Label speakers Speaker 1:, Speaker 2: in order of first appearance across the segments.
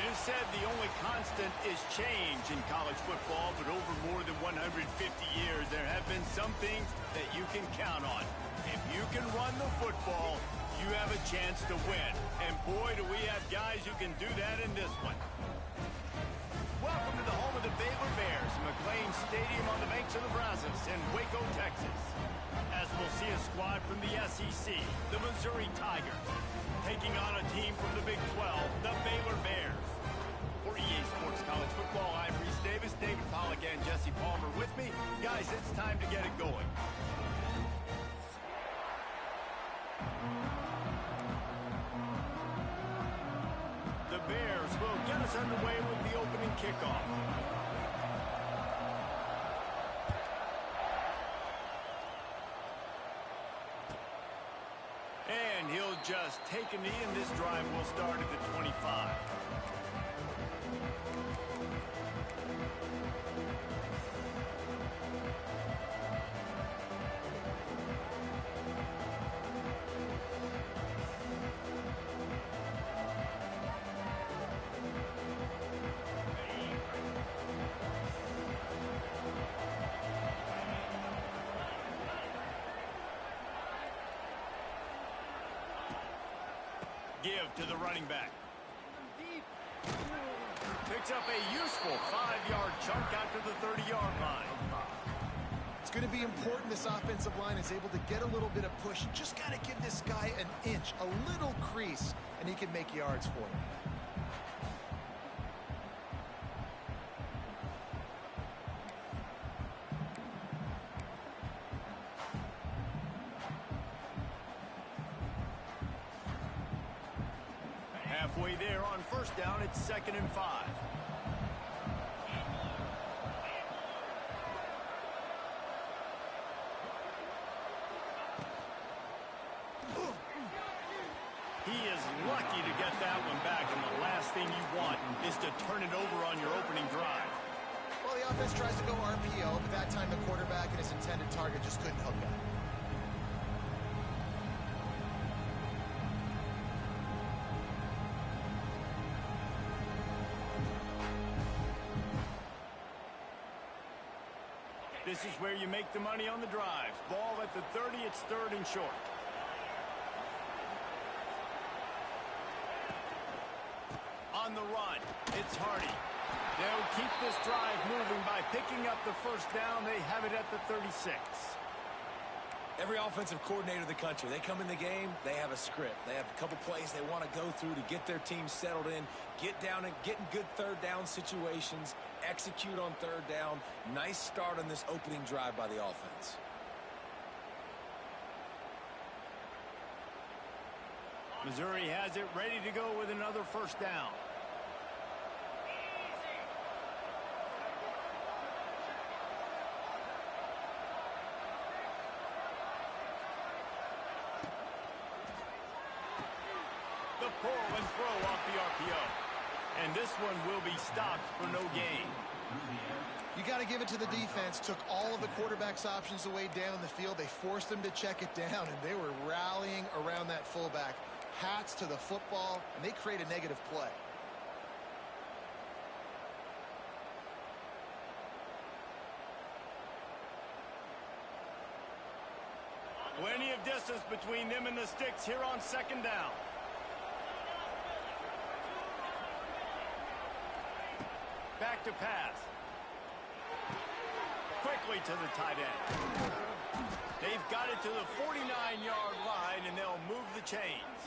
Speaker 1: You said the only constant is change in college football, but over more than 150 years, there have been some things that you can count on. If you can run the football, you have a chance to win. And boy, do we have guys who can do that in this one. Welcome to the home of the Baylor Bears, McLean Stadium on the banks of the Brazos in Waco, Texas. As we'll see a squad from the SEC, the Missouri Tigers, taking on a team from the Big 12, the Baylor Bears. For EA Sports College Football, I'm Reese Davis, David Pollack, and Jesse Palmer with me. Guys, it's time to get it going. The Bears will get us underway with the opening kickoff. And he'll just take a knee, and this drive will start at the 25. Give to the running back. Picks up a useful 5-yard chunk after the 30-yard line.
Speaker 2: It's going to be important this offensive line is able to get a little bit of push. You just got to give this guy an inch, a little crease, and he can make yards for you.
Speaker 1: Halfway there on first down, it's 2nd and 5. He is lucky to get that one back, and the last thing you want is to turn it over on your opening drive.
Speaker 2: Well, the offense tries to go RPO, but that time the quarterback and his intended target just couldn't hook up.
Speaker 1: This is where you make the money on the drives. Ball at the 30, it's 3rd and short. On the run, it's Hardy. They'll keep this drive moving by picking up the first down. They have it at the 36.
Speaker 3: Every offensive coordinator in the country, they come in the game, they have a script. They have a couple plays they want to go through to get their team settled in, get down and get in good third down situations, execute on third down. Nice start on this opening drive by the offense.
Speaker 1: Missouri has it ready to go with another first down. The pull and throw off the RPO. And this one will be stopped for no gain.
Speaker 2: You got to give it to the defense. Took all of the quarterback's options away down the field. They forced them to check it down, and they were rallying around that fullback. Hats to the football, and they create a negative play.
Speaker 1: Plenty of distance between them and the sticks here on 2nd down. Back to pass. Quickly to the tight end. They've got it to the 49-yard line, and they'll move the chains.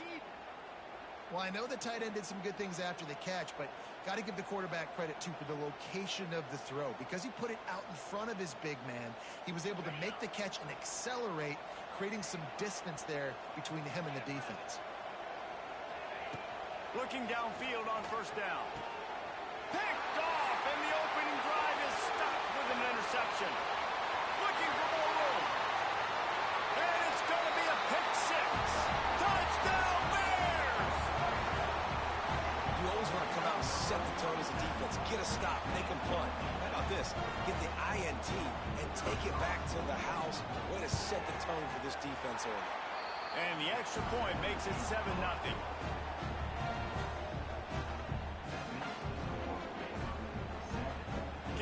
Speaker 2: Well, I know the tight end did some good things after the catch, but got to give the quarterback credit, too, for the location of the throw. Because he put it out in front of his big man, he was able to make the catch and accelerate, creating some distance there between him and the defense.
Speaker 1: Looking downfield on first down. Picked off, and the opening drive is stopped with an interception. Looking for more room. And it's going to be a pick 6. Touchdown, Bears!
Speaker 3: You always want to come out and set the tone as a defense. Get a stop, make them punt. How about this? Get the INT and take it back to the house. Way to set the tone for this defense early.
Speaker 1: And the extra point makes it 7-0.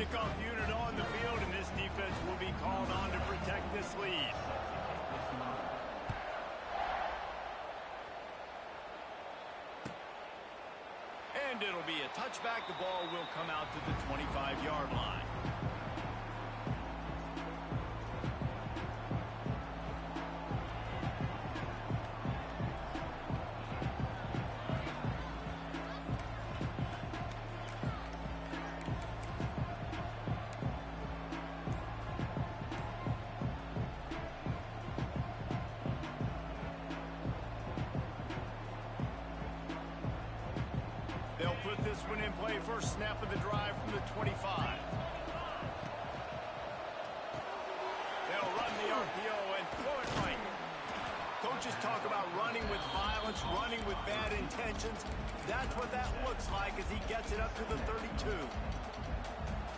Speaker 1: Kickoff unit on the field, and this defense will be called on to protect this lead. And it'll be a touchback. The ball will come out to the 25-yard line. They'll put this one in play. First snap of the drive from the 25. They'll run the RPO and throw it right. Coaches talk about running with violence, running with bad intentions. That's what that looks like as he gets it up to the 32.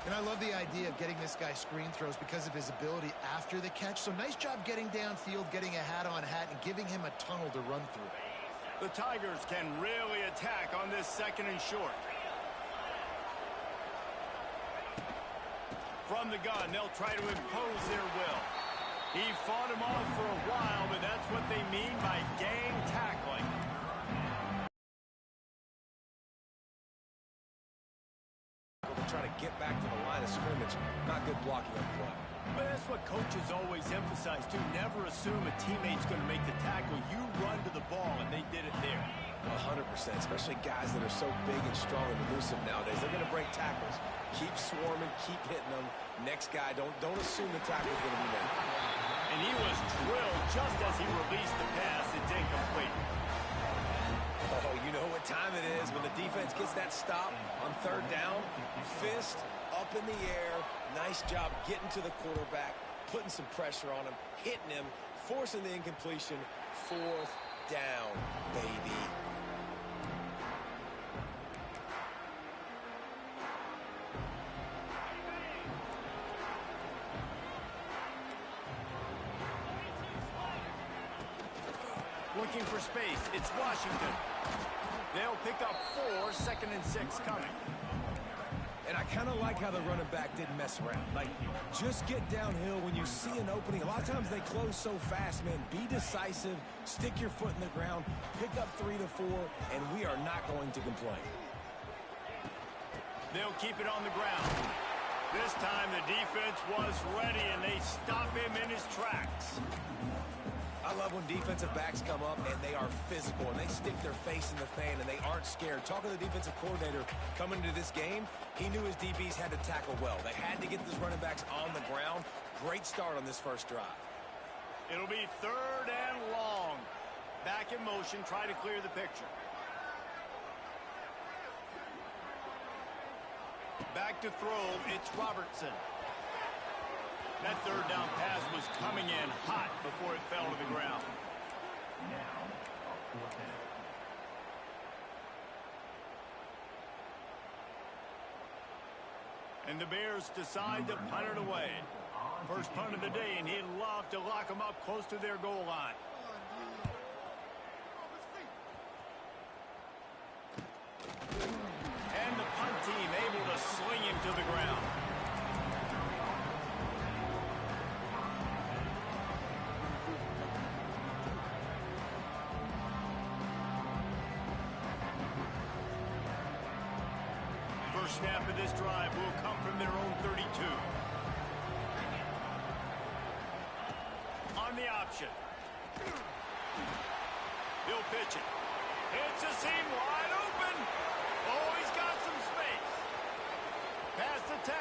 Speaker 2: And I love the idea of getting this guy screen throws because of his ability after the catch. So nice job getting downfield, getting a hat-on hat, and giving him a tunnel to run through.
Speaker 1: The Tigers can really attack on this second and short. From the gun, they'll try to impose their will. He fought him off for a while, but that's what they mean by gang tackling.
Speaker 3: Try to get back to the line of scrimmage. Not good blocking on play.
Speaker 1: But that's what coaches always emphasize, too. Never assume a teammate's going to make the tackle. You run to the ball, and they did it there.
Speaker 3: 100%, especially guys that are so big and strong and elusive nowadays. They're going to break tackles. Keep swarming, keep hitting them. Next guy, don't assume the tackle's going to be made.
Speaker 1: And he was drilled just as he released the pass. It's incomplete.
Speaker 3: Oh, you know what time it is when the defense gets that stop on third down. Fist up in the air. Nice job getting to the quarterback, putting some pressure on him, hitting him, forcing the incompletion. Fourth down, baby.
Speaker 1: Looking for space. It's Washington. They'll pick up 4, 2nd and 6 coming.
Speaker 3: And I kind of like how the running back didn't mess around. Like, just get downhill when you see an opening. A lot of times they close so fast, man. Be decisive, stick your foot in the ground, pick up 3 to 4, and we are not going to complain.
Speaker 1: They'll keep it on the ground. This time the defense was ready, and they stop him in his tracks.
Speaker 3: I love when defensive backs come up and they are physical and they stick their face in the fan and they aren't scared. Talking to the defensive coordinator coming into this game, he knew his DBs had to tackle well. They had to get these running backs on the ground. Great start on this first drive.
Speaker 1: It'll be 3rd and long. Back in motion, try to clear the picture. Back to throw, it's Robertson. That third down pass was coming in hot before it fell to the ground. And the Bears decide to punt it away. First punt of the day, and he'd love to lock them up close to their goal line. And the punt team able to sling him to the ground. First snap of this drive will come from their own 32. On the option. He'll pitch it. Hits a seam wide open. Oh, he's got some space. Past the 10.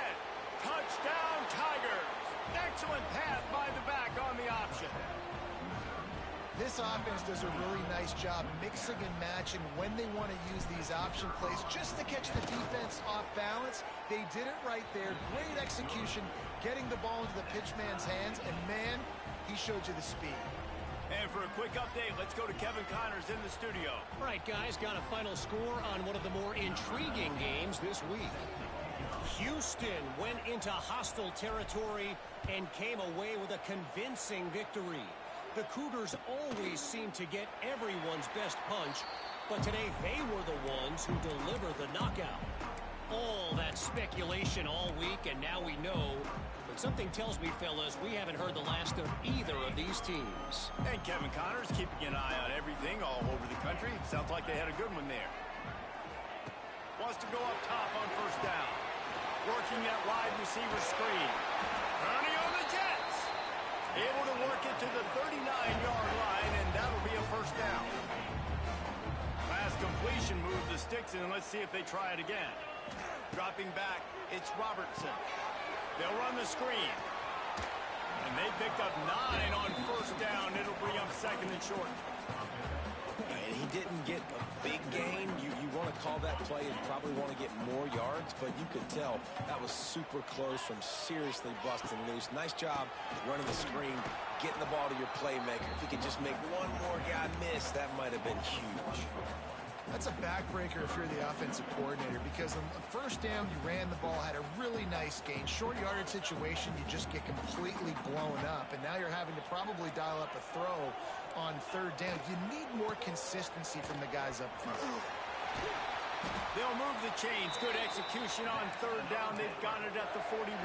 Speaker 1: Touchdown, Tigers. Excellent pass by the back on the option.
Speaker 2: This offense does a really nice job mixing and matching when they want to use these option plays just to catch the defense off balance. They did it right there. Great execution, getting the ball into the pitchman's hands, and man, he showed you the speed.
Speaker 1: And for a quick update, let's go to Kevin Connors in the studio.
Speaker 4: All right, guys, got a final score on one of the more intriguing games this week. Houston went into hostile territory and came away with a convincing victory. The Cougars always seem to get everyone's best punch, but today they were the ones who delivered the knockout. all that speculation all week, and now we know. But something tells me, fellas, we haven't heard the last of either of these teams.
Speaker 1: And Kevin Connor's keeping an eye on everything all over the country. Sounds like they had a good one there. Wants to go up top on first down. Working that wide receiver screen. Turning on the Jets. Able to work it to the 39-yard line, and that'll be a first down. Last completion moved the sticks, and let's see if they try it again. Dropping back, it's Robertson. They'll run the screen. And they picked up 9 on first down. It'll bring up second and short.
Speaker 3: And he didn't get a big gain. You want to call that play and probably want to get more yards, but you could tell that was super close from seriously busting loose. Nice job running the screen, getting the ball to your playmaker. If he could just make one more guy miss, that might have been huge.
Speaker 2: That's a backbreaker if you're the offensive coordinator, because on the first down, you ran the ball, had a really nice gain. Short yardage situation, you just get completely blown up, and now you're having to probably dial up a throw on third down. You need more consistency from the guys up front.
Speaker 1: They'll move the chains. Good execution on third down. They've got it at the 41.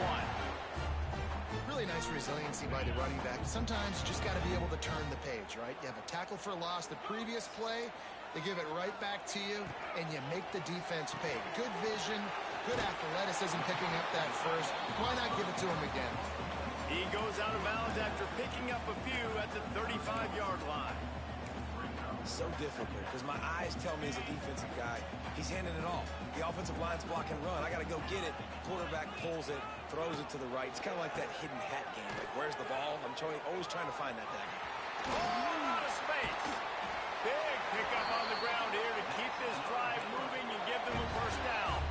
Speaker 2: Really nice resiliency by the running back. Sometimes you just got to be able to turn the page, right? You have a tackle for loss the previous play. They give it right back to you, and you make the defense pay. Good vision, good athleticism picking up that first. Why not give it to him again?
Speaker 1: He goes out of bounds after picking up a few at the 35-yard line.
Speaker 3: So difficult because my eyes tell me as a defensive guy, he's handing it off. The offensive line's block and run. I got to go get it. Quarterback pulls it, throws it to the right. It's kind of like that hidden hat game. Like, where's the ball? I'm always trying to find that thing.
Speaker 1: Oh, out of space. Big pickup on the ground here to keep this drive moving and give them a first down.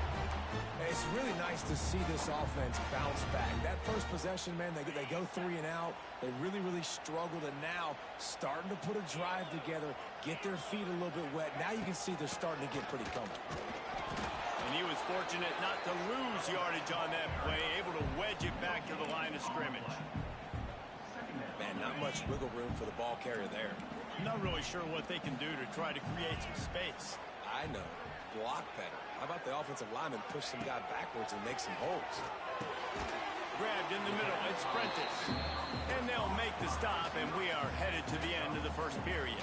Speaker 3: It's really nice to see this offense bounce back. That first possession, man, they go 3 and out. They really struggled, and now starting to put a drive together, get their feet a little bit wet. Now you can see they're starting to get pretty comfortable.
Speaker 1: And he was fortunate not to lose yardage on that play, able to wedge it back to the line of scrimmage.
Speaker 3: Man, not much wiggle room for the ball carrier there.
Speaker 1: I'm not really sure what they can do to try to create some space.
Speaker 3: I know. Block better. How about the offensive lineman push some guy backwards and make some holes?
Speaker 1: Grabbed in the middle, it's Prentice. And they'll make the stop, and we are headed to the end of the first period.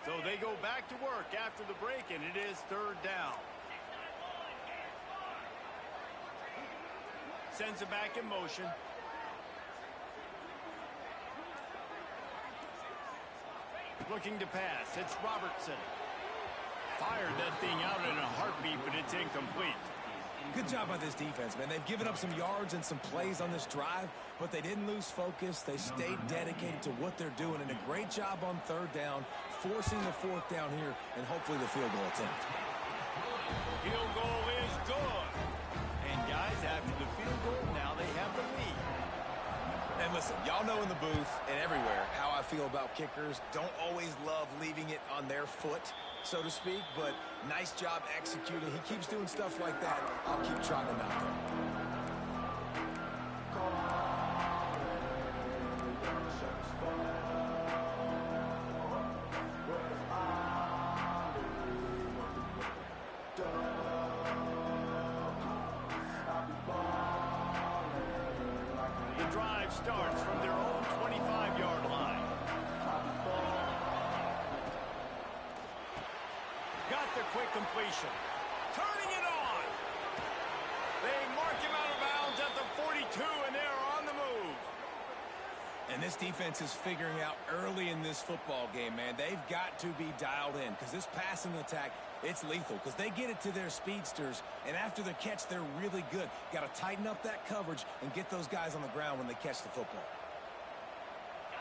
Speaker 1: So they go back to work after the break, and it is third down. Sends it back in motion. Looking to pass. It's Robertson. Fired that thing out in a heartbeat, but it's incomplete.
Speaker 3: Good job by this defense, man. They've given up some yards and some plays on this drive, but they didn't lose focus. They stayed dedicated to what they're doing, and a great job on third down, forcing the fourth down here, and hopefully the field goal attempt.
Speaker 1: Field goal is good. And guys, after the field goal, now they have the lead.
Speaker 3: And listen, y'all know in the booth and everywhere how I feel about kickers. Don't always love leaving it on their foot, so to speak, but nice job executing. He keeps doing stuff like that. I'll keep trotting him out there.
Speaker 1: The drive starts from their own 25-yard line. Got the quick completion. Turning it on. They mark him out of bounds at the 42, and they're on the move.
Speaker 3: And this defense is figuring out early in this football game, man. They've got to be dialed in because this passing attack, it's lethal because they get it to their speedsters, and after the catch, they're really good. Got to tighten up that coverage and get those guys on the ground when they catch the football.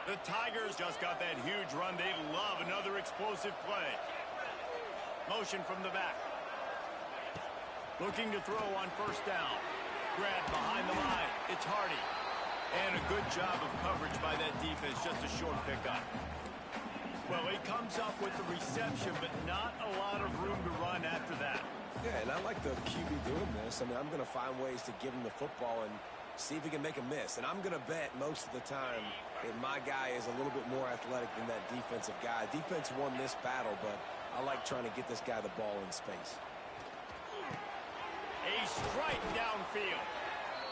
Speaker 1: The Tigers just got that huge run. They love another explosive play. Motion from the back. Looking to throw on first down. Grabbed behind the line. It's Hardy. And a good job of coverage by that defense. Just a short pickup. Well, he comes up with the reception, but not a lot of room to run after that.
Speaker 3: Yeah, and I like the QB doing this. I mean, I'm going to find ways to give him the football and see if he can make a miss. And I'm going to bet most of the time that my guy is a little bit more athletic than that defensive guy. Defense won this battle, but I like trying to get this guy the ball in space.
Speaker 1: A strike downfield.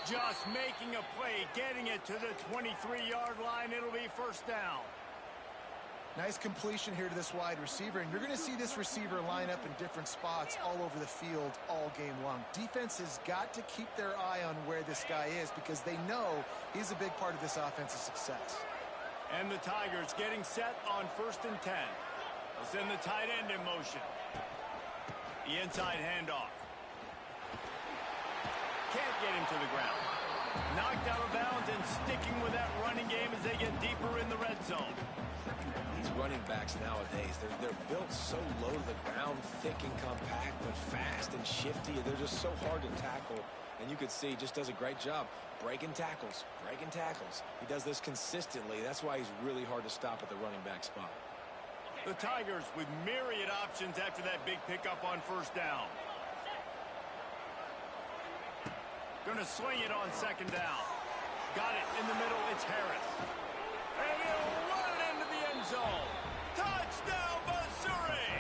Speaker 1: Just making a play, getting it to the 23-yard line. It'll be first down.
Speaker 2: Nice completion here to this wide receiver, and you're going to see this receiver line up in different spots all over the field all game long. Defense has got to keep their eye on where this guy is because they know he's a big part of this offensive success.
Speaker 1: And the Tigers getting set on 1st and 10. They'll send the tight end in motion. The inside handoff. Can't get him to the ground. Knocked out of bounds and sticking with that running game as they get deeper in the red zone.
Speaker 3: These running backs nowadays, they're built so low to the ground, thick and compact, but fast and shifty. They're just so hard to tackle. And you could see he just does a great job breaking tackles, breaking tackles. He does this consistently. That's why he's really hard to stop at the running back spot.
Speaker 1: The Tigers with myriad options after that big pickup on 1st down. Going to swing it on 2nd down. Got it in the middle. It's Harris. And he'll run it into the end zone. Touchdown, Missouri!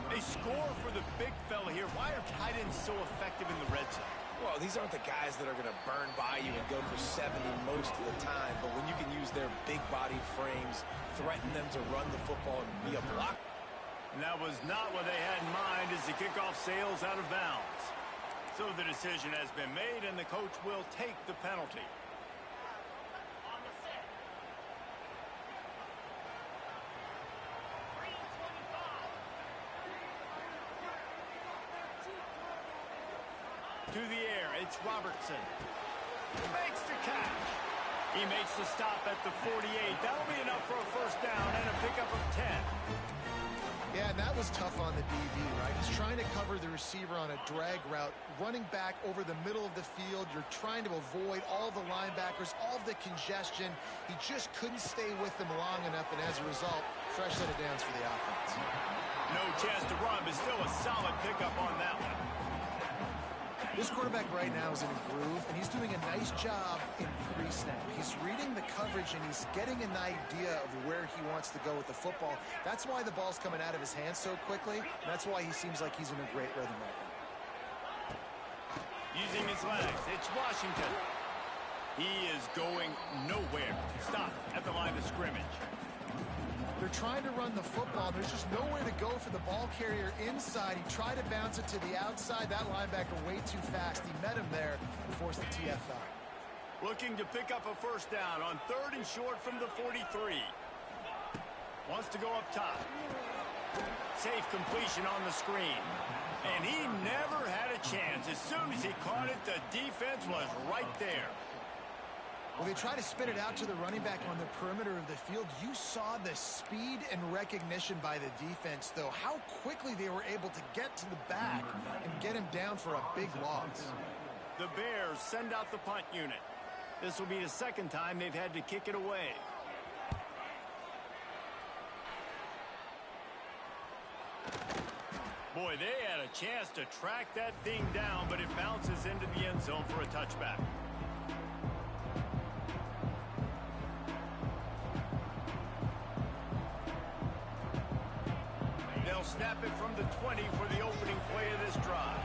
Speaker 1: They score for the big fella here. Why are tight ends so effective in the red zone?
Speaker 3: Well, these aren't the guys that are going to burn by you and go for 70 most of the time. But when you can use their big-bodied frames, threaten them to run the football and be a block.
Speaker 1: And that was not what they had in mind as the kickoff sails out of bounds. So the decision has been made, and the coach will take the penalty. To the air, it's Robertson. Makes the catch. He makes the stop at the 48. That'll be enough for a 1st down and a pickup of 10.
Speaker 2: Yeah, and that was tough on the DB, right? He's trying to cover the receiver on a drag route, running back over the middle of the field. You're trying to avoid all the linebackers, all of the congestion. He just couldn't stay with them long enough, and as a result, fresh set of downs for the offense.
Speaker 1: No chance to run, but still a solid pickup on that one.
Speaker 2: This quarterback right now is in a groove, and he's doing a nice job in pre-snap. He's reading the coverage, and he's getting an idea of where he wants to go with the football. That's why the ball's coming out of his hands so quickly, and that's why he seems like he's in a great rhythm right now.
Speaker 1: Using his legs, it's Washington. He is going nowhere. Stop at the line of scrimmage.
Speaker 2: They're trying to run the football. There's just nowhere to go for the ball carrier inside. He tried to bounce it to the outside. That linebacker way too fast. He met him there and forced the TFL.
Speaker 1: Looking to pick up a 1st down on 3rd and short from the 43. Wants to go up top. Safe completion on the screen. And he never had a chance. As soon as he caught it, the defense was right there.
Speaker 2: Well, they try to spit it out to the running back on the perimeter of the field. You saw the speed and recognition by the defense, though. How quickly they were able to get to the back and get him down for a big loss.
Speaker 1: The Bears send out the punt unit. This will be the 2nd time they've had to kick it away. Boy, they had a chance to track that thing down, but it bounces into the end zone for a touchback. They'll snap it from the 20 for the opening play of this drive.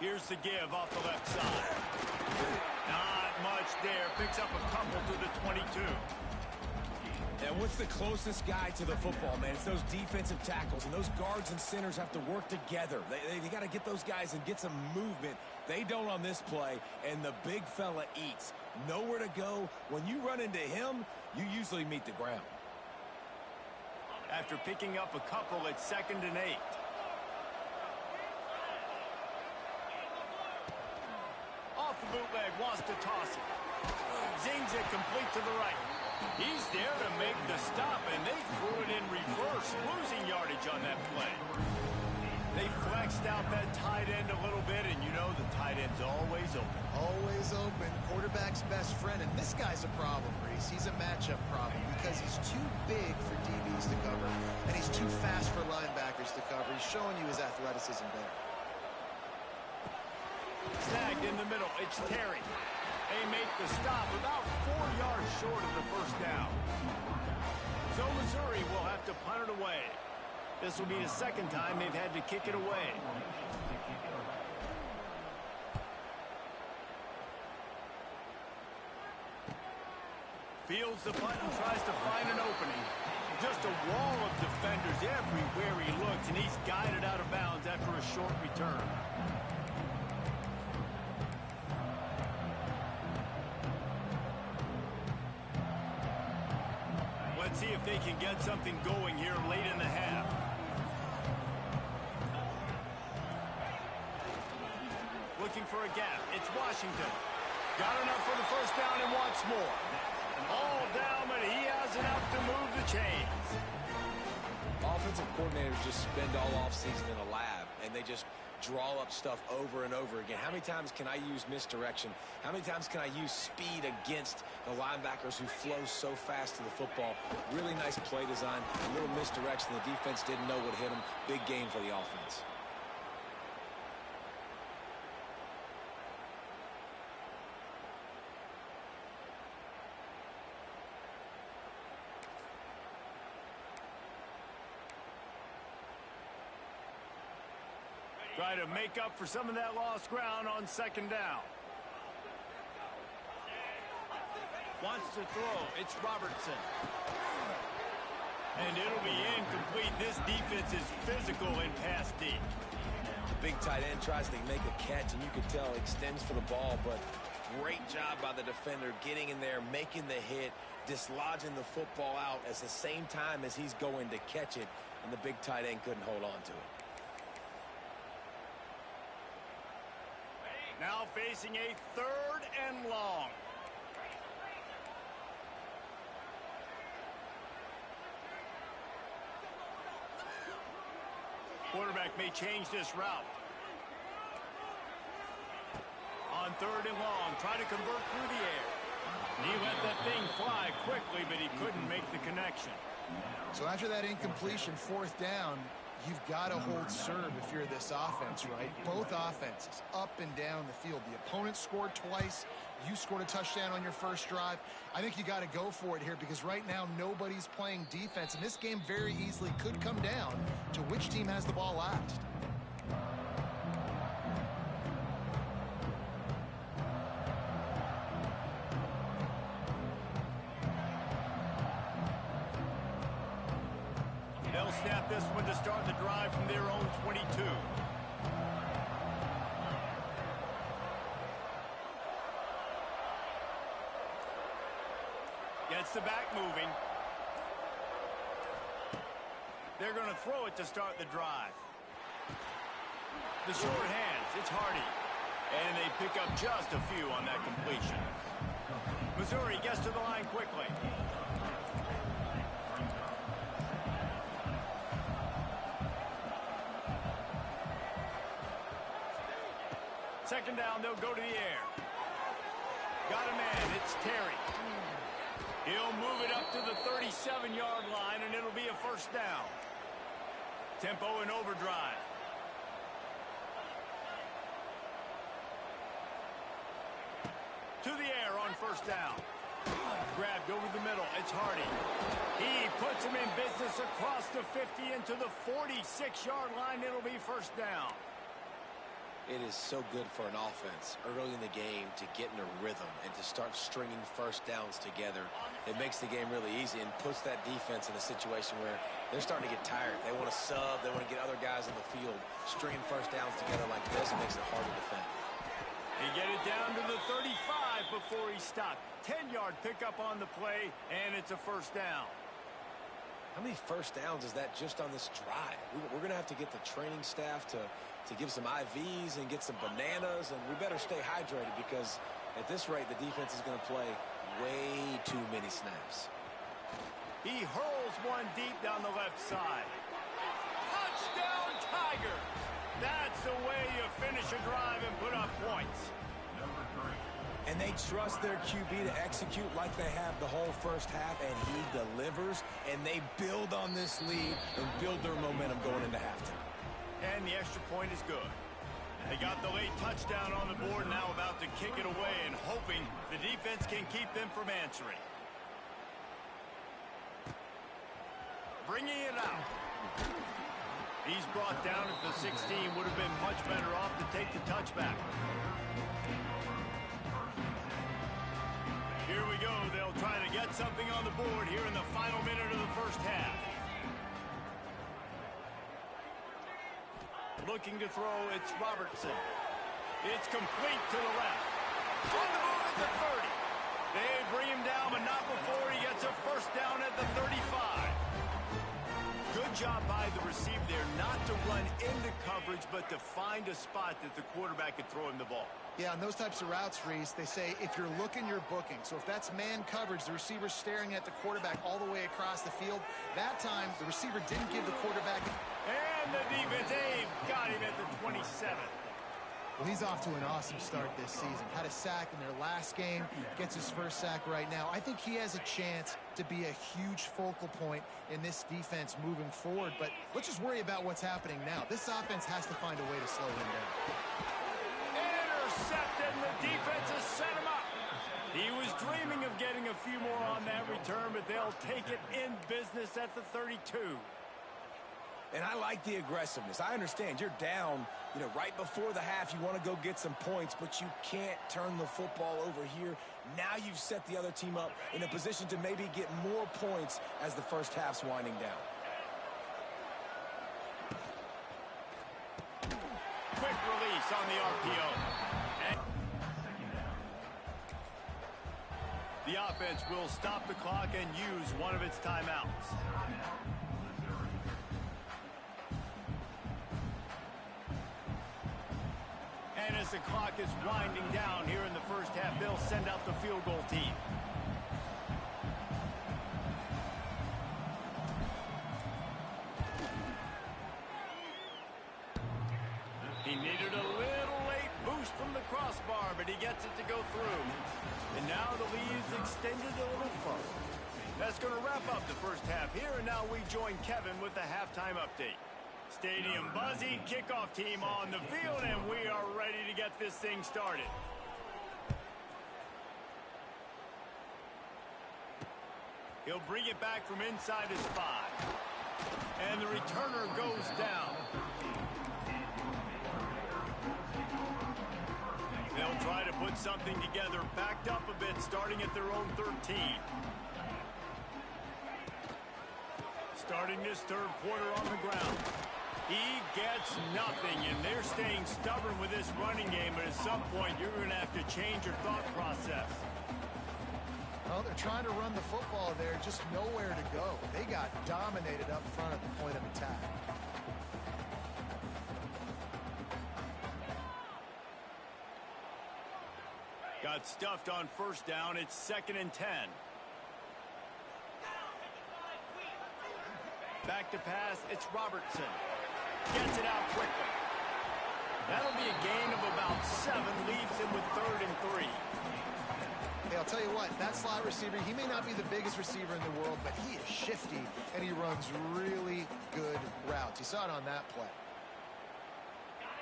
Speaker 1: Here's the give off the left side. Not much there. Picks up a couple to the 22.
Speaker 3: And what's the closest guy to the football, man? It's those defensive tackles, and those guards and centers have to work together. They got to get those guys and get some movement. They don't on this play, and the big fella eats. Nowhere to go. When you run into him, you usually meet the ground.
Speaker 1: After picking up a couple, it's 2nd and 8. Off the bootleg, wants to toss it. Zings it complete to the right. He's there to make the stop, and they threw it in reverse, losing yardage on that play. They flexed spaced out that tight end a little bit, and you know the tight end's always open.
Speaker 2: Always open. Quarterback's best friend. And this guy's a problem, Reese. He's a matchup problem because he's too big for DBs to cover, and he's too fast for linebackers to cover. He's showing you his athleticism there.
Speaker 1: Snagged in the middle. It's Terry. They make the stop about 4 yards short of the first down. So Missouri will have to punt it away. This will be the second time they've had to kick it away. Fields the punt and tries to find an opening. Just a wall of defenders everywhere he looks, and he's guided out of bounds after a short return. Let's see if they can get something going here late in the half. Looking for a gap. It's Washington. Got enough for the first down and wants more. All down, but he has enough to move the chains.
Speaker 3: Offensive coordinators just spend all offseason in a lab, and they just draw up stuff over and over again. How many times can I use misdirection? How many times can I use speed against the linebackers who flow so fast to the football? Really nice play design, a little misdirection. The defense didn't know what hit them. Big game for the offense.
Speaker 1: Try to make up for some of that lost ground on second down. Wants to throw. It's Robertson. And it'll be incomplete. This defense is physical and pass deep.
Speaker 3: Big tight end tries to make a catch, and you can tell extends for the ball, but great job by the defender getting in there, making the hit, dislodging the football out at the same time as he's going to catch it, and the big tight end couldn't hold on to it.
Speaker 1: Now facing a 3rd and long. Quarterback may change this route. On 3rd and long, try to convert through the air. He let that thing fly quickly, but he couldn't make the connection.
Speaker 2: So after that incompletion, 4th down, you've got to hold serve if you're this offense, right? Both offenses up and down the field. The opponent scored twice. You scored a touchdown on your first drive. I think you got to go for it here because right now nobody's playing defense, and this game very easily could come down to which team has the ball last.
Speaker 1: They'll snap this one to start the drive from their own 22. Gets the back moving. They're going to throw it to start the drive. The short hands, it's Hardy. And they pick up just a few on that completion. Missouri gets to the line quickly. Second down, they'll go to the air. Got a man, it's Terry. He'll move it up to the 37-yard line, and it'll be a first down. Tempo and overdrive. To the air on first down. Grabbed over the middle, it's Hardy. He puts him in business across the 50 into the 46-yard line. It'll be first down.
Speaker 3: It is so good for an offense early in the game to get in a rhythm and to start stringing first downs together. It makes the game really easy and puts that defense in a situation where they're starting to get tired. They want to sub. They want to get other guys on the field. Stringing first downs together like this makes it hard to defend.
Speaker 1: He get it down to the 35 before he stopped. 10-yard pickup on the play, and it's a first down.
Speaker 3: How many first downs is that just on this drive? We're going to have to get the training staff to give some IVs and get some bananas, and we better stay hydrated because at this rate, the defense is going to play way too many snaps.
Speaker 1: He hurls one deep down the left side. Touchdown, Tigers! That's the way you finish a drive and put up points.
Speaker 3: And they trust their QB to execute like they have the whole first half, and he delivers, and they build on this lead and build their momentum going into halftime.
Speaker 1: And the extra point is good. They got the late touchdown on the board, now about to kick it away and hoping the defense can keep them from answering. Bringing it out. He's brought down at the 16. Would have been much better off to take the touchback. Here we go. They'll try to get something on the board here in the final minute of the first half. Looking to throw, it's Robertson. It's complete to the left. On the move at the 30. They bring him down, but not before he gets a first down at the 35. Good job by the receiver there, not to run into coverage, but to find a spot that the quarterback could throw him the ball.
Speaker 2: Yeah, on those types of routes, Reese, they say if you're looking, you're booking. So if that's man coverage, the receiver's staring at the quarterback all the way across the field. That time, the receiver didn't give the quarterback.
Speaker 1: And the defense, got him at the 27.
Speaker 2: Well, he's off to an awesome start this season. Had a sack in their last game, gets his first sack right now. I think he has a chance to be a huge focal point in this defense moving forward. But let's just worry about what's happening now. This offense has to find a way to slow him down.
Speaker 1: Intercepted, and the defense has set him up. He was dreaming of getting a few more on that return, but they'll take it in business at the 32.
Speaker 3: And I like the aggressiveness. I understand you're down, right before the half. You want to go get some points, but you can't turn the football over here. Now you've set the other team up in a position to maybe get more points as the first half's winding down.
Speaker 1: Quick release on the RPO. And the offense will stop the clock and use one of its timeouts. And as the clock is winding down here in the first half, they'll send out the field goal team. He needed a little late boost from the crossbar, but he gets it to go through. And now the lead is extended a little further. That's going to wrap up the first half here, and now we join Kevin with the halftime update. Stadium buzzing, kickoff team on the field, and we are ready to get this thing started. He'll bring it back from inside his 5. And the returner goes down. They'll try to put something together, backed up a bit, starting at their own 13. Starting this third quarter on the ground. He gets nothing, and they're staying stubborn with this running game, but at some point you're going to have to change your thought process.
Speaker 2: Well, they're trying to run the football there, just nowhere to go. They got dominated up front at the point of attack.
Speaker 1: Got stuffed on first down. It's 2nd and 10. Back to pass. It's Robertson. Gets it out quickly. That'll be a gain of about 7. Leaves him with 3rd and 3.
Speaker 2: Hey, I'll tell you what, that slot receiver, he may not be the biggest receiver in the world, but he is shifty, and he runs really good routes. You saw it on that play.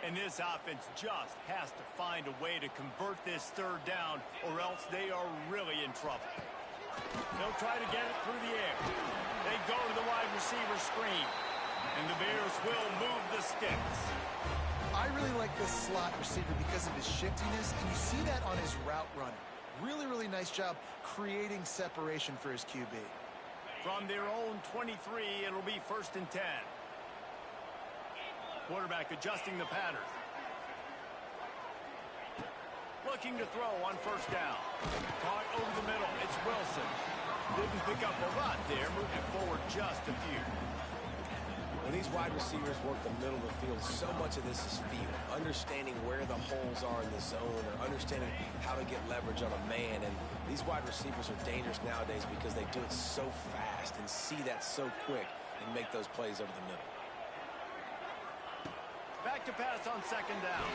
Speaker 1: And this offense just has to find a way to convert this 3rd down, or else they are really in trouble. They'll try to get it through the air. They go to the wide receiver screen. And the Bears will move the sticks.
Speaker 2: I really like this slot receiver because of his shiftiness, and you see that on his route running. Really, really nice job creating separation for his QB.
Speaker 1: From their own 23, it'll be 1st and 10. Quarterback adjusting the pattern. Looking to throw on first down. Caught over the middle. It's Wilson. Didn't pick up a lot there. Moving forward just a few.
Speaker 3: When these wide receivers work the middle of the field, so much of this is feel. Understanding where the holes are in the zone, or understanding how to get leverage on a man. And these wide receivers are dangerous nowadays because they do it so fast and see that so quick and make those plays over the middle.
Speaker 1: Back to pass on second down.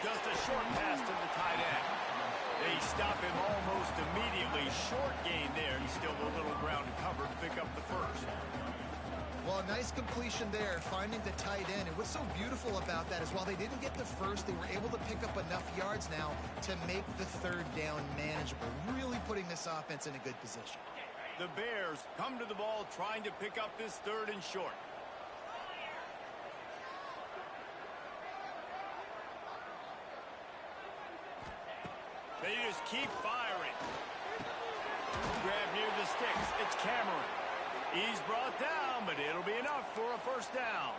Speaker 1: Just a short pass to the tight end. They stop him almost immediately. Short gain there, and still a little ground to cover to pick up the first.
Speaker 2: Well, nice completion there, finding the tight end. And what's so beautiful about that is while they didn't get the first, they were able to pick up enough yards now to make the third down manageable, really putting this offense in a good position.
Speaker 1: The Bears come to the ball trying to pick up this third and short. They just keep firing. Grab near the sticks. It's Cameron. He's brought down, but it'll be enough for a first down.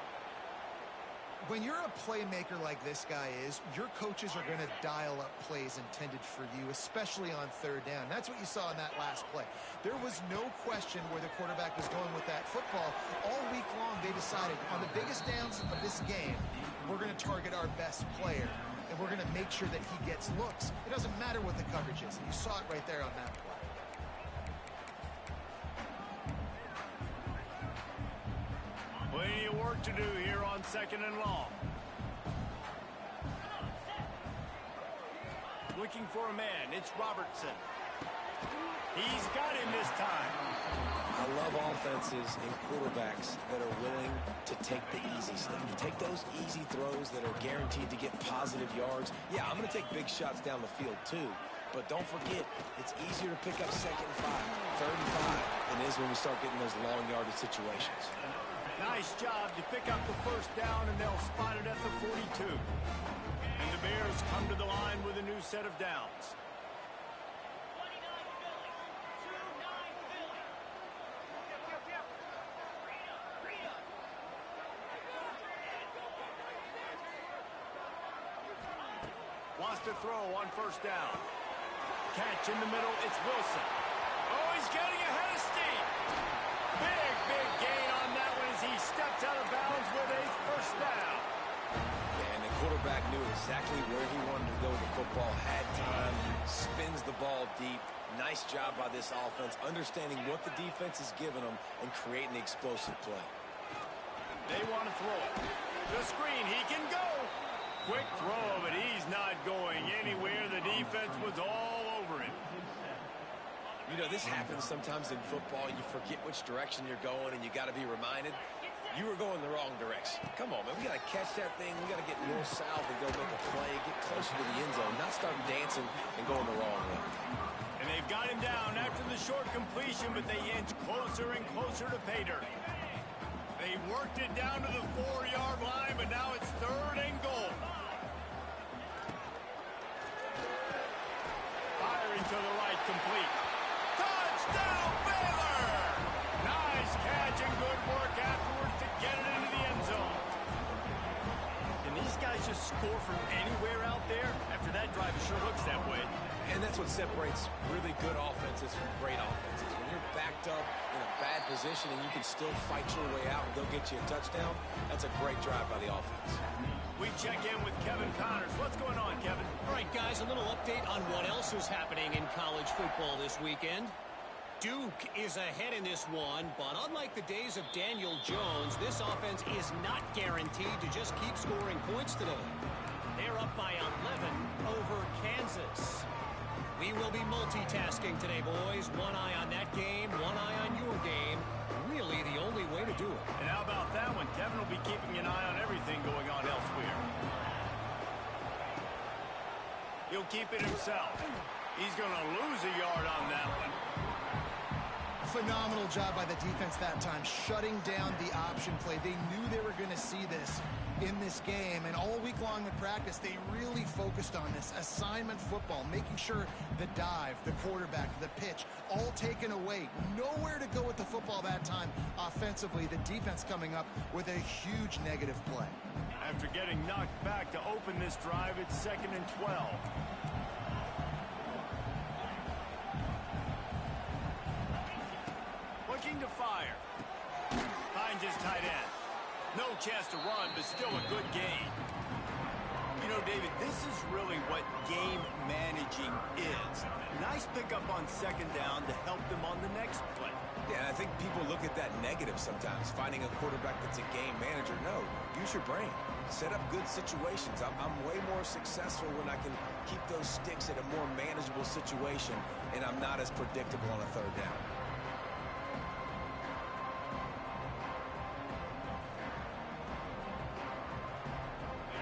Speaker 2: When you're a playmaker like this guy is, your coaches are going to dial up plays intended for you, especially on third down. That's what you saw in that last play. There was no question where the quarterback was going with that football. All week long, they decided on the biggest downs of this game, we're going to target our best player, and we're going to make sure that he gets looks. It doesn't matter what the coverage is. You saw it right there on that play.
Speaker 1: Plenty of work to do here on second and long. Looking for a man. It's Robertson. He's got him this time.
Speaker 3: I love offenses and quarterbacks that are willing to take the easy stuff. Take those easy throws that are guaranteed to get positive yards. Yeah, I'm going to take big shots down the field too. But don't forget, it's easier to pick up second and 5, third and 5 than it is when we start getting those long yardage situations.
Speaker 1: Nice job to pick up the first down, and they'll spot it at the 42. And the Bears come to the line with a new set of downs. Wants to throw on first down. Catch in the middle, it's Wilson. Oh, he's getting ahead of steam. Big gain on that one as he steps out of bounds with a first down.
Speaker 3: Yeah, and the quarterback knew exactly where he wanted to go with the football, had time, spins the ball deep. Nice job by this offense, understanding what the defense is giving them and creating the explosive play.
Speaker 1: They want to throw it. The screen, he can go. Quick throw, but he's not going anywhere. The defense was all over him.
Speaker 3: You know, this happens sometimes in football. You forget which direction you're going, and you got to be reminded you were going the wrong direction. Come on, man. We got to catch that thing. We got to get north-south and go make a play, get closer to the end zone, not start dancing and going the wrong way.
Speaker 1: And they've got him down after the short completion, but they inch closer and closer to pay dirt. They worked it down to the 4-yard line, but now it's third and goal. Firing to the right, complete. Touchdown, Baylor! Nice catch and good work afterwards to get it into the end zone. Can these guys just score from anywhere out there? After that drive, it sure looks that way.
Speaker 3: And that's what separates really good offenses from great offenses. When you're backed up in a bad position and you can still fight your way out and go get you a touchdown, that's a great drive by the offense.
Speaker 1: We check in with Kevin Connors. What's going on, Kevin?
Speaker 4: All right, guys, a little update on what else is happening in college football this weekend. Duke is ahead in this one, but unlike the days of Daniel Jones, this offense is not guaranteed to just keep scoring points today. They're up by 11 over Kansas. We will be multitasking today, boys. One eye on that game, one eye on your game. Really the only way to do it.
Speaker 1: And how about that one? Kevin will be keeping an eye on everything going on elsewhere. He'll keep it himself. He's going to lose a yard on that one.
Speaker 2: Phenomenal job by the defense that time, shutting down the option play. They knew they were going to see this in this game, and all week long in practice, they really focused on this assignment football, making sure the dive, the quarterback, the pitch, all taken away. Nowhere to go with the football that time offensively. The defense coming up with a huge negative play.
Speaker 1: After getting knocked back to open this drive, it's 2nd and 12. Looking to fire. Finds his tight end. No chance to run, but still a good gain. You know, David, this is really what game managing is. Nice pickup on second down to help them on the next play.
Speaker 3: Yeah, and I think people look at that negative sometimes, finding a quarterback that's a game manager. No, use your brain. Set up good situations. I'm way more successful when I can keep those sticks at a more manageable situation, and I'm not as predictable on a third down.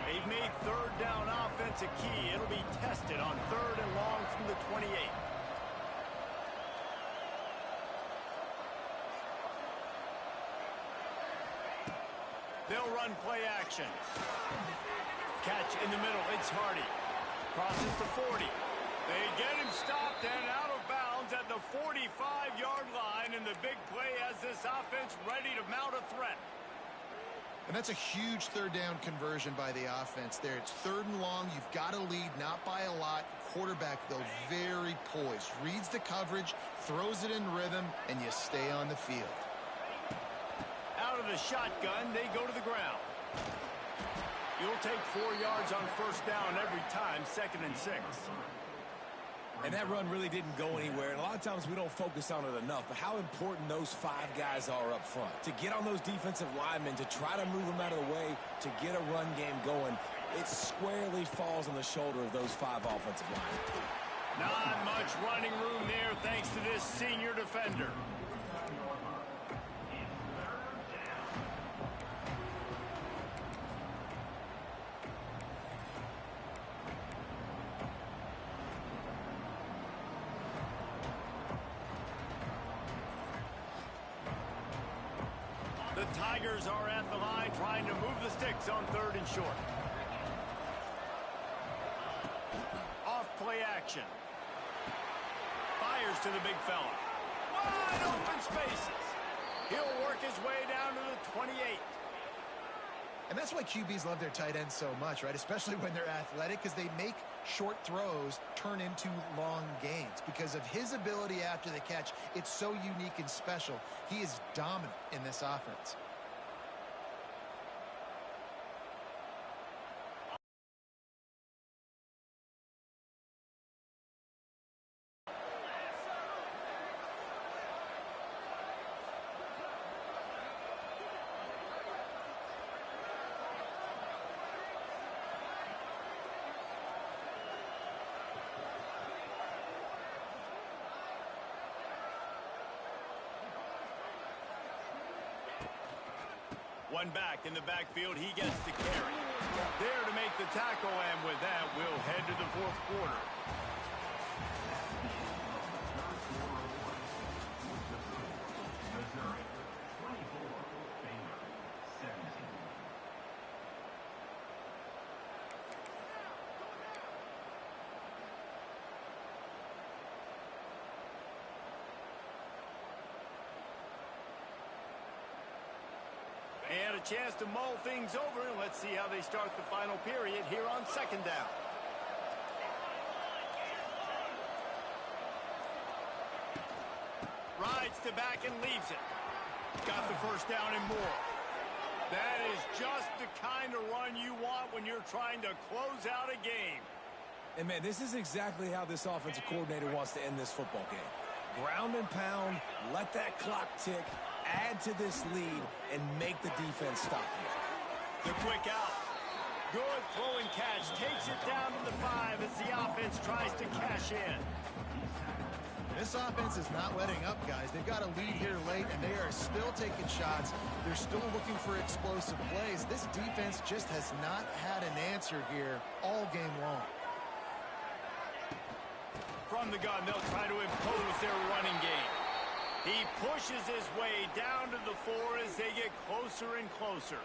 Speaker 1: They've made third down offense a key. It'll be tested on 3rd and long from the 28. They'll run play action. Catch in the middle. It's Hardy. Crosses to 40. They get him stopped and out of bounds at the 45-yard line, and the big play has this offense ready to mount a threat.
Speaker 2: And that's a huge third down conversion by the offense there. It's 3rd and long. You've got to lead, not by a lot. Quarterback, though, very poised. Reads the coverage, throws it in rhythm, and you stay on the field.
Speaker 1: Out of the shotgun, they go to the ground. You'll take 4 yards on 1st down every time, 2nd and 6.
Speaker 3: And that run really didn't go anywhere. And a lot of times we don't focus on it enough. But how important those 5 guys are up front. To get on those defensive linemen, to try to move them out of the way, to get a run game going, it squarely falls on the shoulder of those 5 offensive linemen.
Speaker 1: Not much running room there thanks to this senior defender. The Tigers are at the line trying to move the sticks on 3rd and short. Off play action. Fires to the big fella. Wide open spaces. He'll work his way down to the 28.
Speaker 2: And that's why QBs love their tight ends so much, right? Especially when they're athletic, because they make short throws turn into long gains. Because of his ability after the catch, it's so unique and special. He is dominant in this offense.
Speaker 1: One back in the backfield. He gets the carry. There to make the tackle, and with that, we'll head to the 4th quarter. And a chance to mull things over. Let's see how they start the final period here on 2nd down. Rides to back and leaves it. Got the 1st down and more. That is just the kind of run you want when you're trying to close out a game.
Speaker 3: And, man, this is exactly how this offensive coordinator wants to end this football game. Ground and pound, let that clock tick, add to this lead, and make the defense stop you.
Speaker 1: The quick out. Good throwing catch. Takes it down to the 5 as the offense tries to cash in.
Speaker 2: This offense is not letting up, guys. They've got a lead here late, and they are still taking shots. They're still looking for explosive plays. This defense just has not had an answer here all game long.
Speaker 1: From the gun, they'll try to impose their running game. He pushes his way down to the 4 as they get closer and closer.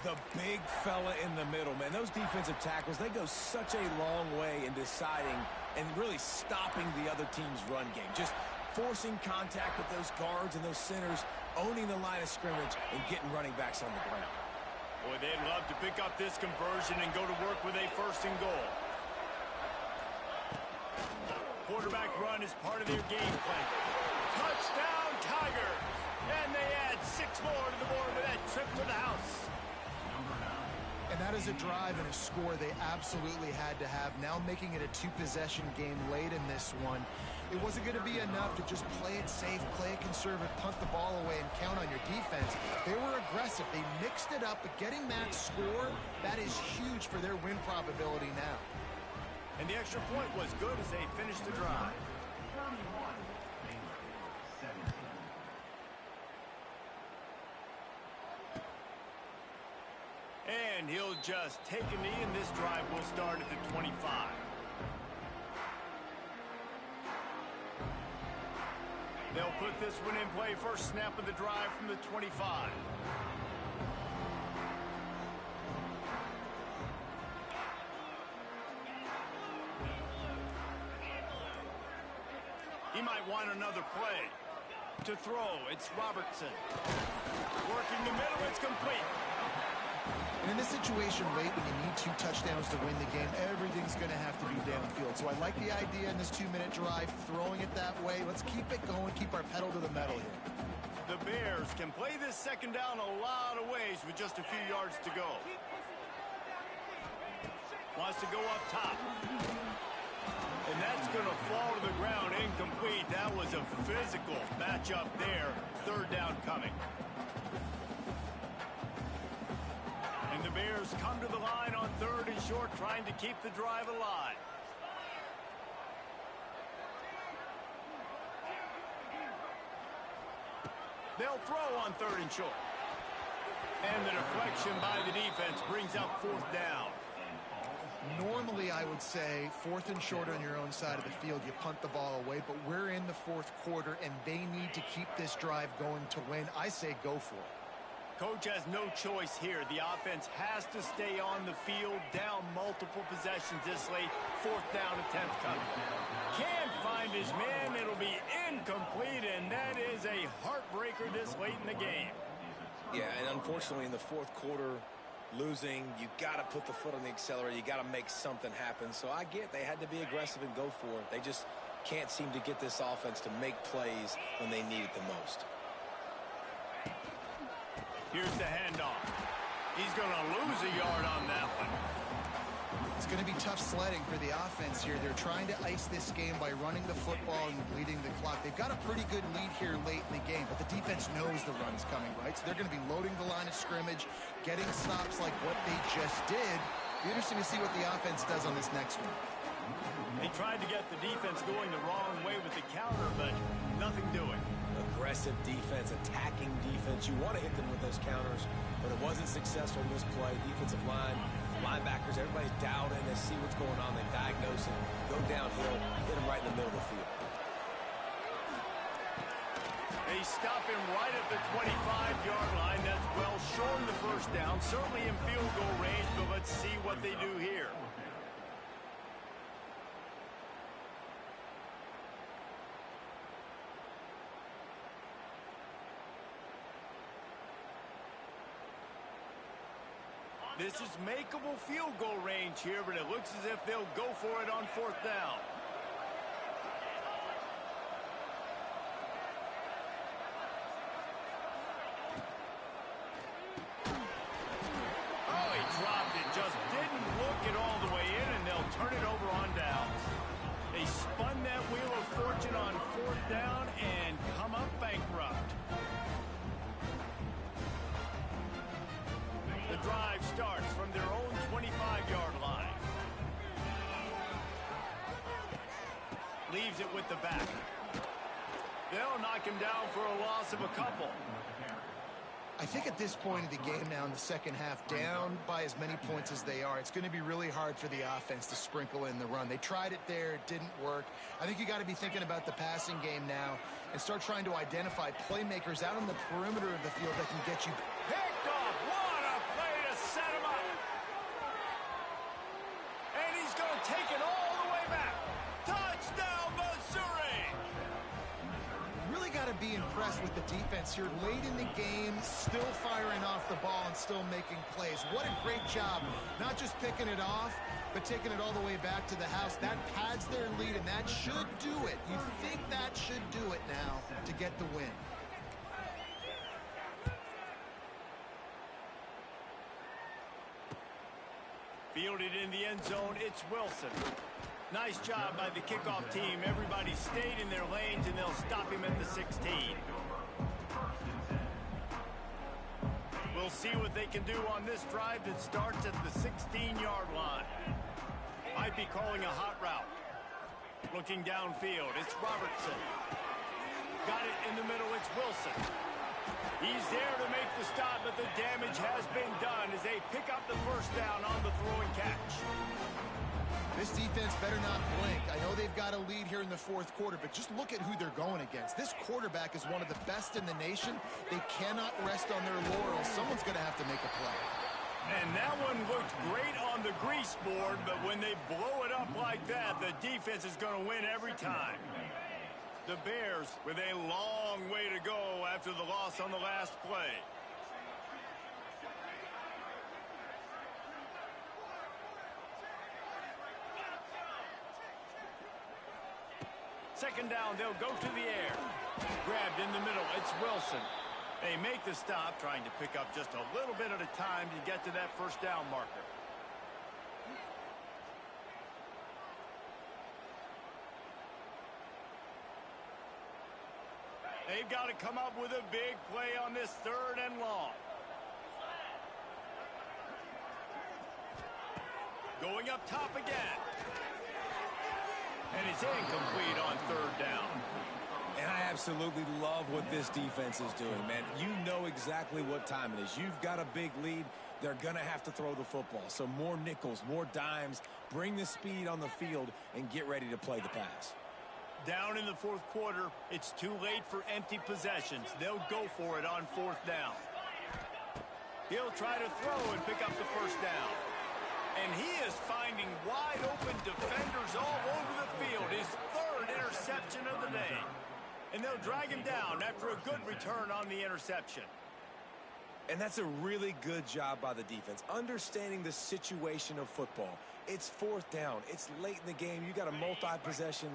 Speaker 3: The big fella in the middle, man. Those defensive tackles, they go such a long way in deciding and really stopping the other team's run game. Just forcing contact with those guards and those centers, owning the line of scrimmage, and getting running backs on the ground.
Speaker 1: Boy, they'd love to pick up this conversion and go to work with a 1st and goal. Quarterback run is part of their game plan. Touchdown, Tigers! And they add 6 more to the board with that trip to the house.
Speaker 2: And that is a drive and a score they absolutely had to have. Now making it a 2-possession game late in this one. It wasn't going to be enough to just play it safe, play it conservative, punt the ball away, and count on your defense. They were aggressive. They mixed it up, but getting that score, that is huge for their win probability now.
Speaker 1: And the extra point was good as they finished the drive. And he'll just take a knee, and this drive will start at the 25. They'll put this one in play. First snap of the drive from the 25. He might want another play. To throw, it's Robertson. Working the middle, it's complete.
Speaker 2: And in this situation late when you need 2 touchdowns to win the game, everything's going to have to be downfield. So I like the idea in this 2-minute drive, throwing it that way. Let's keep it going, keep our pedal to the metal here.
Speaker 1: The Bears can play this second down a lot of ways with just a few yards to go. Wants to go up top. And that's going to fall to the ground incomplete. That was a physical matchup there. Third down coming. And the Bears come to the line on 3rd and short, trying to keep the drive alive. They'll throw on 3rd and short. And the deflection by the defense brings up 4th down.
Speaker 2: Normally, I would say 4th and short on your own side of the field, you punt the ball away, but we're in the 4th quarter, and they need to keep this drive going to win. I say go for it.
Speaker 1: Coach has no choice here. The offense has to stay on the field, down multiple possessions this late. 4th down attempt coming. Can't find his man. It'll be incomplete, and that is a heartbreaker this late in the game.
Speaker 3: Yeah, and unfortunately in the 4th quarter, losing, you got to put the foot on the accelerator. You got to make something happen. So I get they had to be aggressive and go for it. They just can't seem to get this offense to make plays when they need it the most.
Speaker 1: Here's the handoff. He's going to lose a yard on that one.
Speaker 2: It's going to be tough sledding for the offense here. They're trying to ice this game by running the football and bleeding the clock. They've got a pretty good lead here late in the game, but the defense knows the run's coming, right? So they're going to be loading the line of scrimmage, getting stops like what they just did. Be interesting to see what the offense does on this next one.
Speaker 1: They tried to get the defense going the wrong way with the counter, but nothing doing.
Speaker 3: Aggressive defense, attacking defense. You want to hit them with those counters, but it wasn't successful in this play. Defensive line, linebackers, everybody's dialed in. They see what's going on. They diagnose it, go downhill, hit them right in the middle of the field.
Speaker 1: They stop him right at the 25-yard line. That's well short of the first down, certainly in field goal range, but let's see what they do here. This is makeable field goal range here, but it looks as if they'll go for it on 4th down. Oh, he dropped it. Just didn't look it all the way in, and they'll turn it over on downs. They spun that wheel of fortune on 4th down and come up bankrupt. The drive starts from their own 25-yard line. Leaves it with the back. They'll knock him down for a loss of a couple.
Speaker 2: I think at this point of the game now in the second half, down by as many points as they are, it's going to be really hard for the offense to sprinkle in the run. They tried it there. It didn't work. I think you got to be thinking about the passing game now and start trying to identify playmakers out on the perimeter of the field that can get you.
Speaker 1: Picked off. What a play to set him up. And he's going to take it all the way back. Touchdown, Missouri.
Speaker 2: Really got to be impressed with the defense here late in the game, still firing off the ball and still making plays. What a great job, not just picking it off, but taking it all the way back to the house. That pads their lead, and that should do it. You think that should do it now to get the win.
Speaker 1: Fielded in the end zone, it's Wilson. Nice job by the kickoff team. Everybody stayed in their lanes, and they'll stop him at the 16. We'll see what they can do on this drive that starts at the 16-yard line. Might be calling a hot route. Looking downfield, it's Robertson. Got it in the middle, it's Wilson. He's there to make the stop, but the damage has been done as they pick up the first down on the throwing catch.
Speaker 2: This defense better not blink. I know they've got a lead here in the fourth quarter, but just look at who they're going against. This quarterback is one of the best in the nation. They cannot rest on their laurels. Someone's going to have to make a play.
Speaker 1: And that one looked great on the grease board, but when they blow it up like that, the defense is going to win every time. The Bears with a long way to go after the loss on the last play. Second down, they'll go to the air. Grabbed in the middle, it's Wilson. They make the stop, trying to pick up just a little bit at a time to get to that first down marker. They've got to come up with a big play on this third and long. Going up top again. And it's incomplete on third down.
Speaker 3: And I absolutely love what this defense is doing, man. You know exactly what time it is. You've got a big lead. They're going to have to throw the football. So more nickels, more dimes. Bring the speed on the field and get ready to play the pass.
Speaker 1: Down in the fourth quarter, it's too late for empty possessions. They'll go for it on fourth down. He'll try to throw and pick up the first down. And he is finding wide-open defenders all over the field. His third interception of the day. And they'll drag him down after a good return on the interception.
Speaker 3: And that's a really good job by the defense, understanding the situation of football. It's fourth down. It's late in the game. You got a multi-possession lead.